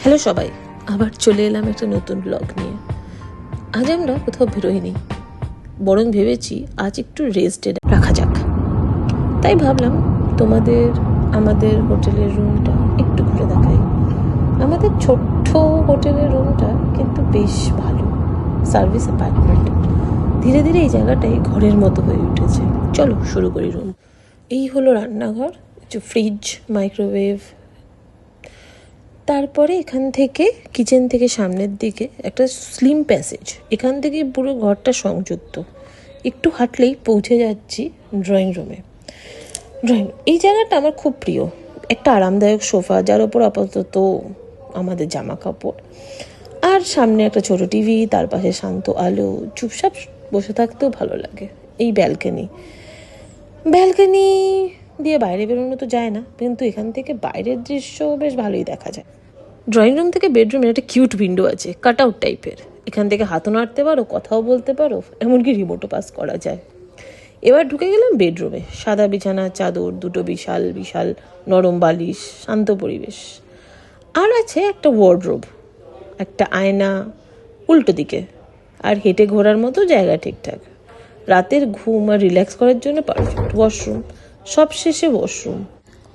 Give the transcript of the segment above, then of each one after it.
Hello সবাই, আবার চলে এলাম একটা নতুন ব্লগ নিয়ে। আজ আমরা কোথাও বেরোইনি, বরং ভেবেছি আজ একটু রেস্টে রাখা যাক। তাই ভাবলাম তোমাদের আমাদের হোটেলের রুমটা একটু ঘুরে দেখাই। আমাদের ছোট্ট হোটেলের রুমটা কিন্তু বেশ ভালো, সার্ভিস অ্যাপার্টমেন্ট। ধীরে ধীরে এই জায়গাটাই ঘরের মতো হয়ে উঠেছে। চলো শুরু করি রুম। এই হলো রান্নাঘর, ফ্রিজ, মাইক্রোওয়েভ। তারপরে এখান থেকে কিচেন থেকে সামনের দিকে একটা স্লিম প্যাসেজ, এখান থেকে পুরো ঘরটা সংযুক্ত। একটু হাঁটলেই পৌঁছে যাচ্ছি ড্রয়িং রুমে। এই জায়গাটা আমার খুব প্রিয়। একটা আরামদায়ক সোফা, যার ওপর আপাতত আমাদের জামা কাপড়, আর সামনে একটা ছোট টিভি, তার পাশে শান্ত আলো। চুপচাপ বসে থাকতেও ভালো লাগে। এই ব্যালকনি দিয়ে বাইরে বেরোনো তো যায় না, কিন্তু এখান থেকে বাইরের দৃশ্য বেশ ভালোই দেখা যায়। ড্রয়িং রুম থেকে বেডরুমে একটা কিউট উইন্ডো আছে, কাট আউট টাইপের। এখান থেকে হাতও নাড়তে পারো, কথাও বলতে পারো, এমনকি রিমোটও পাস করা যায়। এবার ঢুকে গেলাম বেডরুমে। সাদা বিছানা, চাদর, দুটো বিশাল বিশাল নরম বালিশ, শান্ত পরিবেশ। আর আছে একটা ওয়ার্ডরোব, একটা আয়না উল্টো দিকে, আর হেঁটে ঘোরার মতো জায়গা ঠিকঠাক। রাতের ঘুম আর রিল্যাক্স করার জন্য পারফেক্ট। ওয়াশরুম, সব শেষে ওয়াশরুম,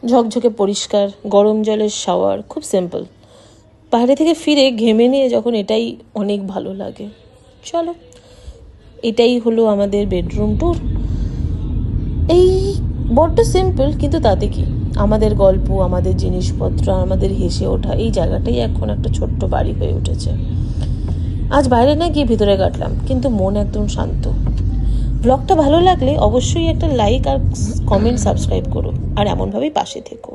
ঝকঝকে পরিষ্কার, গরম জলের শাওয়ার, খুব সিম্পল। বাইরে থেকে ফিরে ঘেমে নিয়ে যখন এটাই অনেক ভালো লাগে। চলো, এটাই হলো আমাদের বেডরুম ট্যুর। এই বড্ড সিম্পল, কিন্তু তাতে কি, আমাদের গল্প, আমাদের জিনিসপত্র, আমাদের হেসে ওঠা, এই জায়গাটাই এখন একটা ছোট্ট বাড়ি হয়ে উঠেছে। আজ বাইরে না গিয়ে ভিতরে কাটলাম, কিন্তু মন একদম শান্ত। ব্লগটা ভালো লাগলে অবশ্যই একটা লাইক আর কমেন্ট, সাবস্ক্রাইব করো, আর এমনভাবেই পাশে থেকো।